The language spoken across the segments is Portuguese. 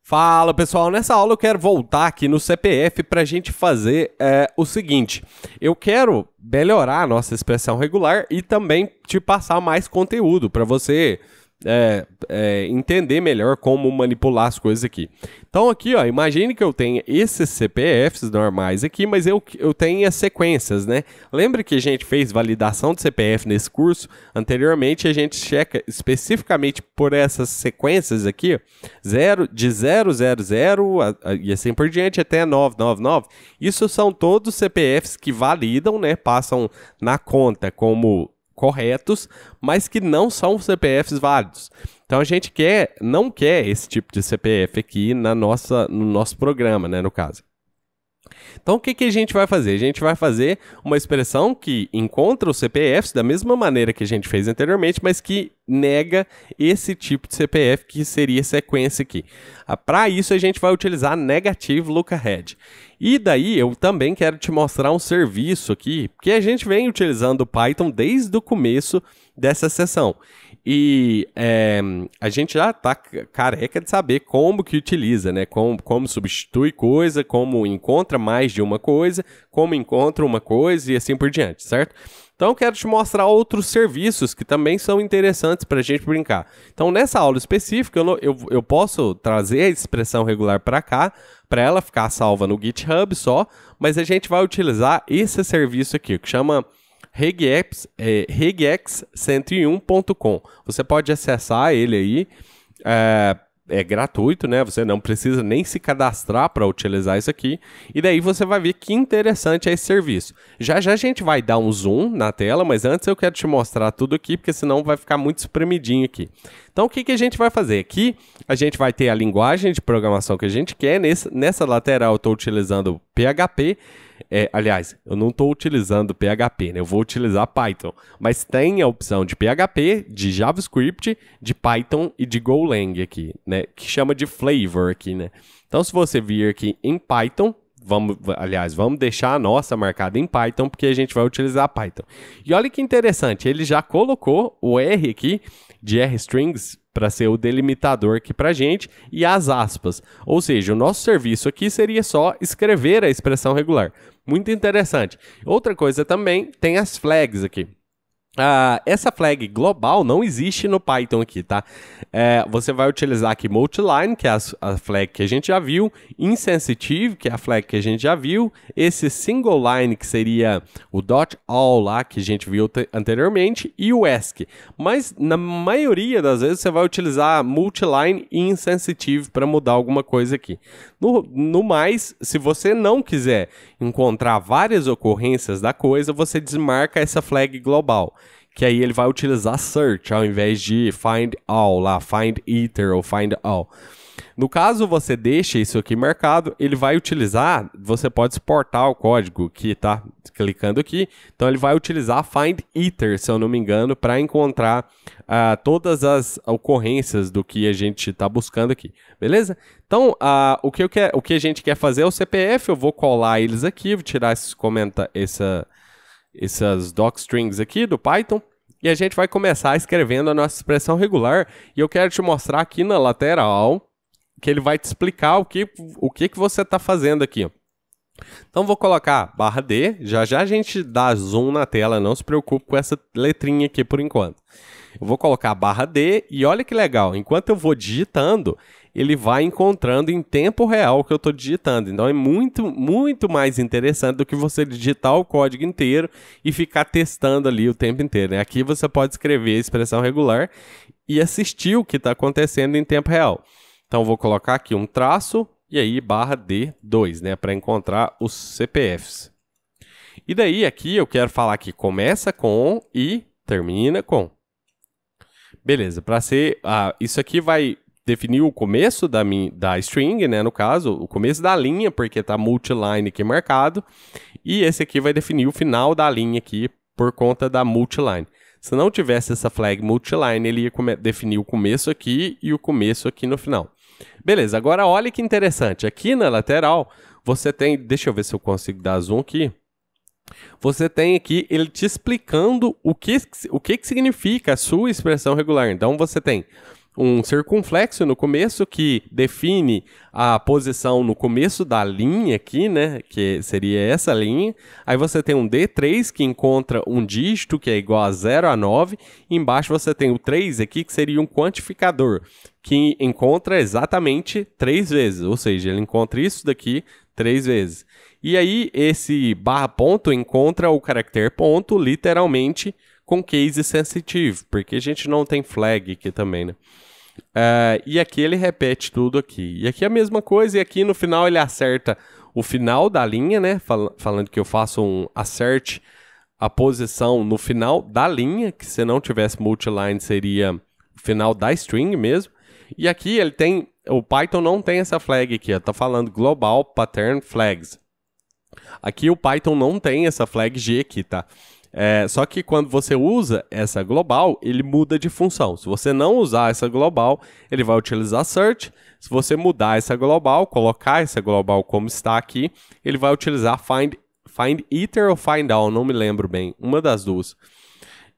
Fala pessoal, nessa aula eu quero voltar aqui no CPF para a gente fazer o seguinte. Eu quero melhorar a nossa expressão regular e também te passar mais conteúdo para você entender melhor como manipular as coisas aqui. Então aqui, ó, imagine que eu tenha esses CPFs normais aqui, mas eu tenho as sequências, né? Lembra que a gente fez validação de CPF nesse curso? Anteriormente a gente checa especificamente por essas sequências aqui, de 000 e assim por diante até 999. Isso são todos CPFs que validam, né? Passam na conta como corretos, mas que não são CPFs válidos. Então a gente não quer esse tipo de CPF aqui no nosso programa, né, no caso. Então o que a gente vai fazer? A gente vai fazer uma expressão que encontra os CPFs da mesma maneira que a gente fez anteriormente, mas que nega esse tipo de CPF que seria sequência aqui. Para isso a gente vai utilizar negative lookahead. E daí eu também quero te mostrar um serviço aqui, que a gente vem utilizando o Python desde o começo dessa sessão. E a gente já está careca de saber como que utiliza, né? Como substitui coisa, como encontra mais de uma coisa, como encontra uma coisa e assim por diante, certo? Então eu quero te mostrar outros serviços que também são interessantes para a gente brincar. Então nessa aula específica eu posso trazer a expressão regular para cá, para ela ficar salva no GitHub só, mas a gente vai utilizar esse serviço aqui, que chama regex101.com. Você pode acessar ele aí, é gratuito, né? Você não precisa nem se cadastrar para utilizar isso aqui. E daí você vai ver que interessante é esse serviço. Já a gente vai dar um zoom na tela, mas antes eu quero te mostrar tudo aqui, porque senão vai ficar muito espremidinho aqui. Então o que a gente vai fazer? Aqui a gente vai ter a linguagem de programação que a gente quer. Nessa lateral eu estou utilizando PHP. Aliás, eu não estou utilizando PHP, né? Eu vou utilizar Python, mas tem a opção de PHP, de JavaScript, de Python e de Golang aqui, né? Que chama de flavor aqui, né? Então, se você vir aqui em Python, vamos deixar a nossa marcada em Python, porque a gente vai utilizar Python. E olha que interessante, ele já colocou o R aqui de RStrings para ser o delimitador aqui para a gente e as aspas. Ou seja, o nosso serviço aqui seria só escrever a expressão regular. Muito interessante. Outra coisa também, tem as flags aqui. Essa flag global não existe no Python aqui, tá? Você vai utilizar aqui multiline, que é a flag que a gente já viu, insensitive, que é a flag que a gente já viu, esse single line, que seria o .all lá, que a gente viu anteriormente, e o ASCII. Mas na maioria das vezes você vai utilizar multiline e insensitive para mudar alguma coisa aqui. No mais, se você não quiser encontrar várias ocorrências da coisa, você desmarca essa flag global, que aí ele vai utilizar search ao invés de find all lá, find either ou find all. No caso você deixa isso aqui marcado, ele vai utilizar, você pode exportar o código que tá clicando aqui, então ele vai utilizar find either, se eu não me engano, para encontrar todas as ocorrências do que a gente está buscando aqui, beleza? Então o que a gente quer fazer é o CPF, eu vou colar eles aqui, vou tirar essas docstrings aqui do Python, e a gente vai começar escrevendo a nossa expressão regular, e eu quero te mostrar aqui na lateral que ele vai te explicar o que você está fazendo aqui, ó. Então vou colocar /D, já a gente dá zoom na tela, não se preocupe com essa letrinha aqui por enquanto. Eu vou colocar /D e olha que legal, enquanto eu vou digitando, ele vai encontrando em tempo real o que eu estou digitando. Então é muito, muito mais interessante do que você digitar o código inteiro e ficar testando ali o tempo inteiro, né? Aqui você pode escrever a expressão regular e assistir o que está acontecendo em tempo real. Então vou colocar aqui um traço e aí /D2, né? Para encontrar os CPFs. E daí aqui eu quero falar que começa com e termina com. Beleza, para ser isso aqui vai definir o começo da string, né, no caso, o começo da linha, porque está multiline aqui marcado, e esse aqui vai definir o final da linha aqui por conta da multiline. Se não tivesse essa flag multiline, ele ia definir o começo aqui e o começo aqui no final. Beleza, agora olha que interessante, aqui na lateral você tem, deixa eu ver se eu consigo dar zoom aqui, você tem aqui ele te explicando o que significa a sua expressão regular. Então você tem um circunflexo no começo que define a posição no começo da linha aqui, né, que seria essa linha. Aí você tem um D3 que encontra um dígito que é igual a 0 a 9. E embaixo você tem o 3 aqui que seria um quantificador, que encontra exatamente 3 vezes, ou seja, ele encontra isso daqui 3 vezes. E aí esse barra ponto encontra o caractere ponto literalmente com case sensitive, porque a gente não tem flag aqui também, né? E aqui ele repete tudo aqui. E aqui a mesma coisa, e aqui no final ele acerta o final da linha, né? Falando que eu faço um assert a posição no final da linha, que se não tivesse multiline seria o final da string mesmo. E aqui ele tem, o Python não tem essa flag aqui, ó, tá falando global pattern flags. Aqui o Python não tem essa flag G aqui, tá? Só que quando você usa essa global, ele muda de função. Se você não usar essa global, ele vai utilizar search. Se você mudar essa global, colocar essa global como está aqui, ele vai utilizar find iter ou find all, não me lembro bem, uma das duas.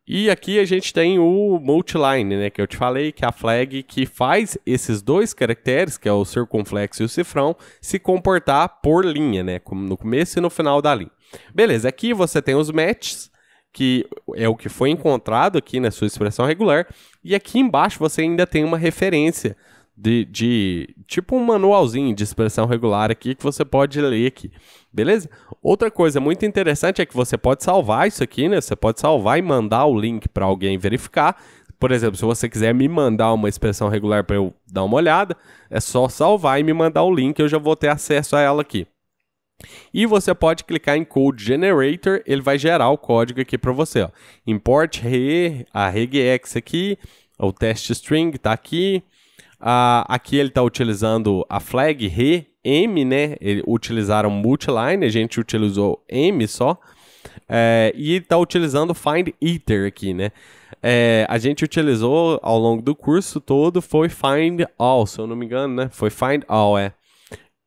E aqui a gente tem o multiline, né, que eu te falei, que é a flag que faz esses dois caracteres, que é o circunflexo e o cifrão, se comportar por linha, né, no começo e no final da linha. Beleza, aqui você tem os matches, que é o que foi encontrado aqui na sua expressão regular, e aqui embaixo você ainda tem uma referência de tipo um manualzinho de expressão regular aqui que você pode ler aqui, beleza? Outra coisa muito interessante é que você pode salvar isso aqui, né? Você pode salvar e mandar o link para alguém verificar. Por exemplo, se você quiser me mandar uma expressão regular para eu dar uma olhada, é só salvar e me mandar o link, eu já vou ter acesso a ela aqui. E você pode clicar em Code Generator, ele vai gerar o código aqui para você, ó. Import a regex aqui, o test string está aqui. Aqui ele está utilizando a flag m, né? Utilizaram multiline, a gente utilizou m só. E está utilizando find iter aqui, né? A gente utilizou ao longo do curso todo foi find all, se eu não me engano, né? Foi find all,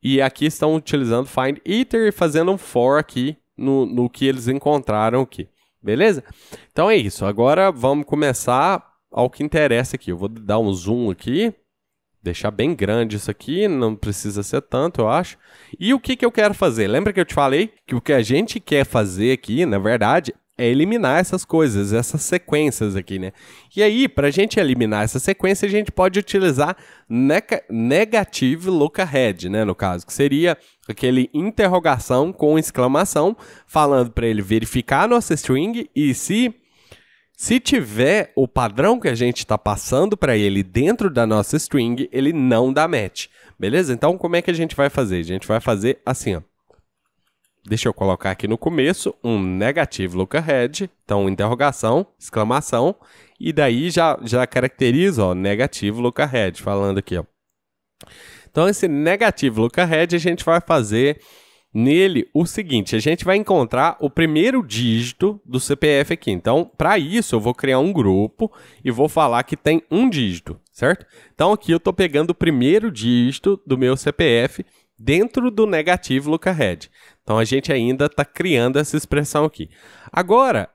E aqui estão utilizando find iter e fazendo um for aqui no que eles encontraram aqui, beleza? Então é isso, agora vamos começar ao que interessa aqui. Eu vou dar um zoom aqui, deixar bem grande isso aqui, não precisa ser tanto, eu acho. E o que eu quero fazer? Lembra que eu te falei que o que a gente quer fazer aqui, na verdade, é eliminar essas coisas, essas sequências aqui, né? E aí, para a gente eliminar essa sequência, a gente pode utilizar negative lookahead, né? No caso, que seria aquele interrogação com exclamação, falando para ele verificar a nossa string e se tiver o padrão que a gente está passando para ele dentro da nossa string, ele não dá match, beleza? Então, como é que a gente vai fazer? A gente vai fazer assim, ó. Deixa eu colocar aqui no começo um negative lookahead, então interrogação, exclamação, e daí já caracteriza, ó, negative lookahead, falando aqui, ó. Então, esse negative lookahead a gente vai fazer nele o seguinte, a gente vai encontrar o primeiro dígito do CPF aqui. Então, para isso, eu vou criar um grupo e vou falar que tem um dígito, certo? Então, aqui eu estou pegando o primeiro dígito do meu CPF dentro do negative lookahead. Então, a gente ainda está criando essa expressão aqui. Agora,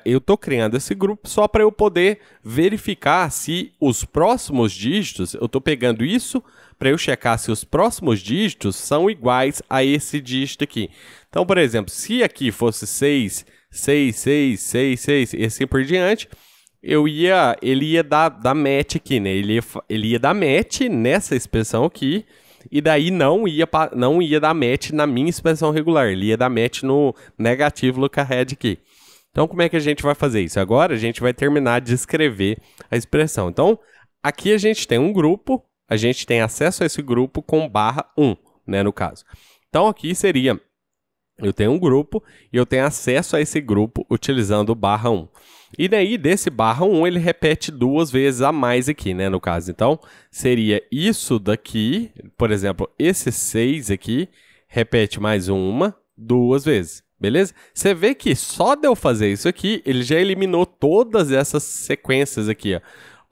eu estou criando esse grupo só para eu poder verificar se os próximos dígitos, eu estou pegando isso para eu checar se os próximos dígitos são iguais a esse dígito aqui. Então, por exemplo, se aqui fosse 6, 6, 6, 6, 6 e assim por diante, ele ia dar match aqui, né? Ele ia dar match nessa expressão aqui, e daí não ia dar match na minha expressão regular, ele ia dar match no negative lookahead aqui. Então, como é que a gente vai fazer isso? Agora, a gente vai terminar de escrever a expressão. Então, aqui a gente tem um grupo, a gente tem acesso a esse grupo com /1, né, no caso. Então, aqui seria, eu tenho um grupo e eu tenho acesso a esse grupo utilizando o /1. E daí, desse /1, ele repete 2 vezes a mais aqui, né, no caso. Então, seria isso daqui, por exemplo, esse 6 aqui, repete mais 2 vezes. Beleza? Você vê que só de eu fazer isso aqui, ele já eliminou todas essas sequências aqui, ó.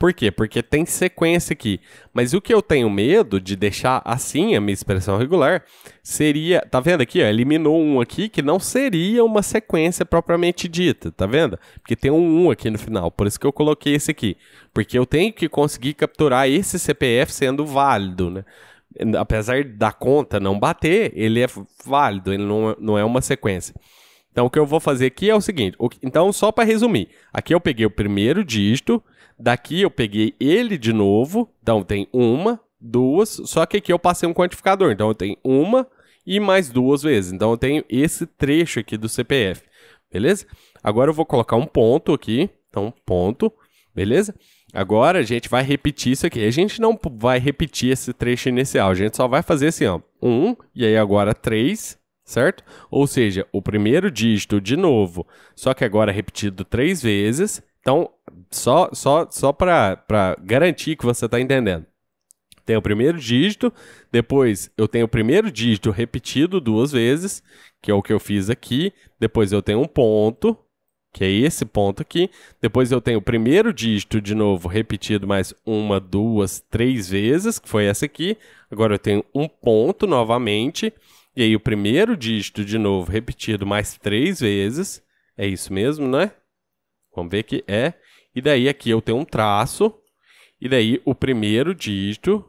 Por quê? Porque tem sequência aqui. Mas o que eu tenho medo de deixar assim a minha expressão regular seria... Tá vendo aqui? Ó, eliminou um aqui que não seria uma sequência propriamente dita. Tá vendo? Porque tem um 1 aqui no final. Por isso que eu coloquei esse aqui. Porque eu tenho que conseguir capturar esse CPF sendo válido, né? Apesar da conta não bater, ele é válido. Ele não é uma sequência. Então, o que eu vou fazer aqui é o seguinte. Então, só para resumir. Aqui eu peguei o primeiro dígito. Daqui eu peguei ele de novo. Então, tem uma, duas. Só que aqui eu passei um quantificador. Então, eu tenho uma e mais duas vezes. Então, eu tenho esse trecho aqui do CPF. Beleza? Agora, eu vou colocar um ponto aqui. Então, ponto. Beleza? Agora, a gente vai repetir isso aqui. A gente não vai repetir esse trecho inicial. A gente só vai fazer assim, ó. 1, e aí agora 3... certo? Ou seja, o primeiro dígito de novo, só que agora repetido 3 vezes. Então, só para garantir que você está entendendo. Tem o primeiro dígito, depois eu tenho o primeiro dígito repetido 2 vezes, que é o que eu fiz aqui. Depois eu tenho um ponto, que é esse ponto aqui. Depois eu tenho o primeiro dígito de novo repetido mais 1, 2, 3 vezes, que foi essa aqui. Agora eu tenho um ponto novamente. E aí o primeiro dígito de novo repetido mais 3 vezes. É isso mesmo, né? Vamos ver que é. E daí aqui eu tenho um traço. E daí o primeiro dígito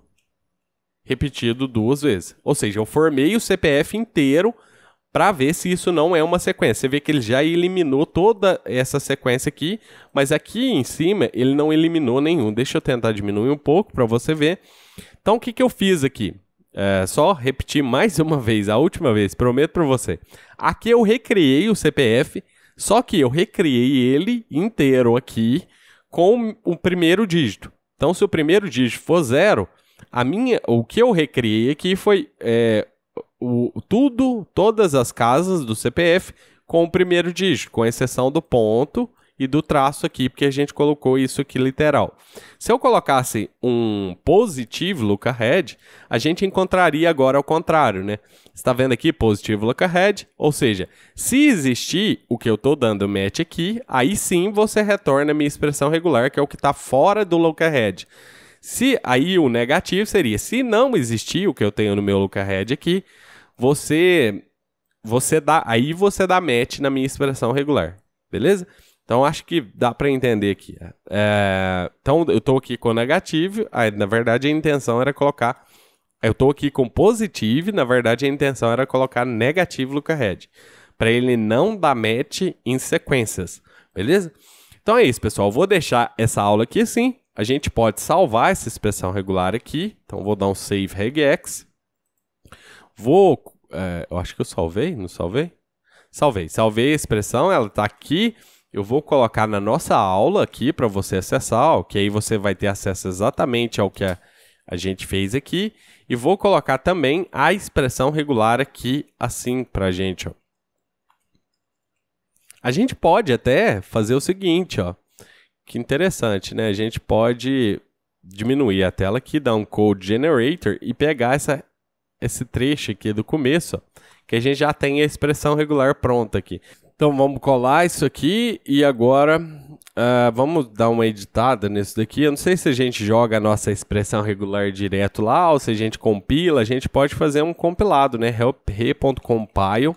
repetido 2 vezes. Ou seja, eu formei o CPF inteiro para ver se isso não é uma sequência. Você vê que ele já eliminou toda essa sequência aqui. Mas aqui em cima ele não eliminou nenhum. Deixa eu tentar diminuir um pouco para você ver. Então o que eu fiz aqui? Só repetir mais uma vez, a última vez, prometo para você. Aqui eu recriei o CPF, só que eu recriei ele inteiro aqui com o primeiro dígito. Então, se o primeiro dígito for 0, o que eu recriei aqui foi todas as casas do CPF com o primeiro dígito, com exceção do ponto e do traço aqui, porque a gente colocou isso aqui literal. Se eu colocasse um positivo lookahead, a gente encontraria agora ao contrário, né? Você está vendo aqui positivo lookahead, ou seja, se existir o que eu estou dando match aqui, aí sim você retorna a minha expressão regular, que é o que está fora do lookahead. Aí o negativo seria, se não existir o que eu tenho no meu lookahead aqui, você dá match na minha expressão regular, beleza? Então, acho que dá para entender aqui. Então, eu estou aqui com negativo. Na verdade, a intenção era colocar... Eu estou aqui com positivo. Na verdade, a intenção era colocar negativo lookahead. Para ele não dar match em sequências. Beleza? Então, é isso, pessoal. Vou deixar essa aula aqui assim. A gente pode salvar essa expressão regular aqui. Então, vou dar um save regex. Eu acho que eu salvei. Não salvei? Salvei a expressão. Ela está aqui. Eu vou colocar na nossa aula aqui para você acessar, que aí você vai ter acesso exatamente ao que a gente fez aqui. E vou colocar também a expressão regular aqui, assim, para a gente. Ó. A gente pode até fazer o seguinte, ó. Que interessante, né? A gente pode diminuir a tela aqui, dar um Code Generator e pegar esse trecho aqui do começo, ó, que a gente já tem a expressão regular pronta aqui. Então, vamos colar isso aqui e agora vamos dar uma editada nisso daqui. Eu não sei se a gente joga a nossa expressão regular direto lá ou se a gente compila. A gente pode fazer um compilado, né? re.compile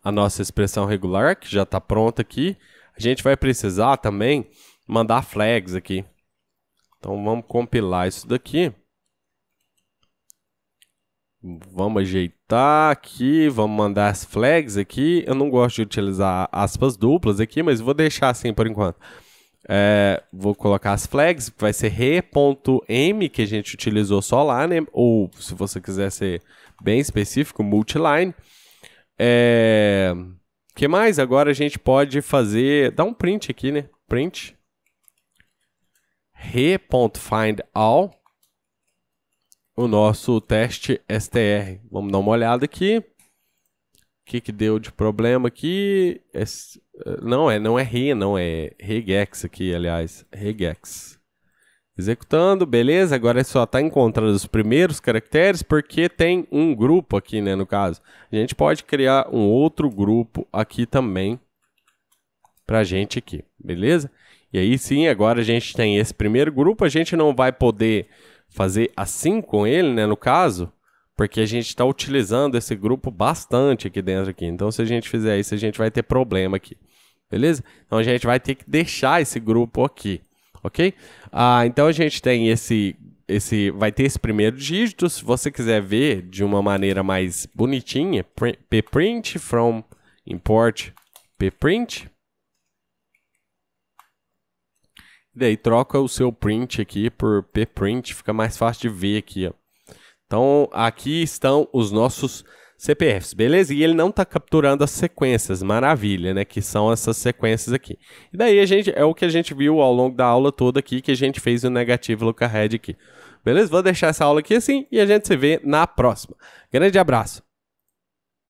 a nossa expressão regular, que já está pronta aqui. A gente vai precisar também mandar flags aqui. Então, vamos compilar isso daqui. Vamos ajeitar aqui, vamos mandar as flags aqui. Eu não gosto de utilizar aspas duplas aqui, mas vou deixar assim por enquanto. Vou colocar as flags, vai ser re.m, que a gente utilizou só lá, né? Ou, se você quiser ser bem específico, multiline. Que mais? Agora a gente pode fazer... Dá um print aqui, né? Print. re.findAll. O nosso teste str. Vamos dar uma olhada aqui. O que deu de problema aqui? Não é re, não é regex aqui, aliás. Regex. Executando, beleza. Agora só está encontrando os primeiros caracteres porque tem um grupo aqui, né, no caso. A gente pode criar um outro grupo aqui também pra gente aqui, beleza? E aí sim, agora a gente tem esse primeiro grupo, a gente não vai poder fazer assim com ele, né, no caso, porque a gente está utilizando esse grupo bastante aqui dentro aqui. Então, se a gente fizer isso, a gente vai ter problema aqui, beleza? Então, a gente vai ter que deixar esse grupo aqui, ok? Então, a gente tem vai ter esse primeiro dígito. Se você quiser ver de uma maneira mais bonitinha, pprint from import pprint. Daí troca o seu print aqui por pprint, fica mais fácil de ver aqui, ó. Então, aqui estão os nossos CPFs, beleza? E ele não está capturando as sequências, maravilha, né? Que são essas sequências aqui. E daí é o que a gente viu ao longo da aula toda aqui, que a gente fez o negativo lookahead aqui. Beleza? Vou deixar essa aula aqui assim e a gente se vê na próxima. Grande abraço!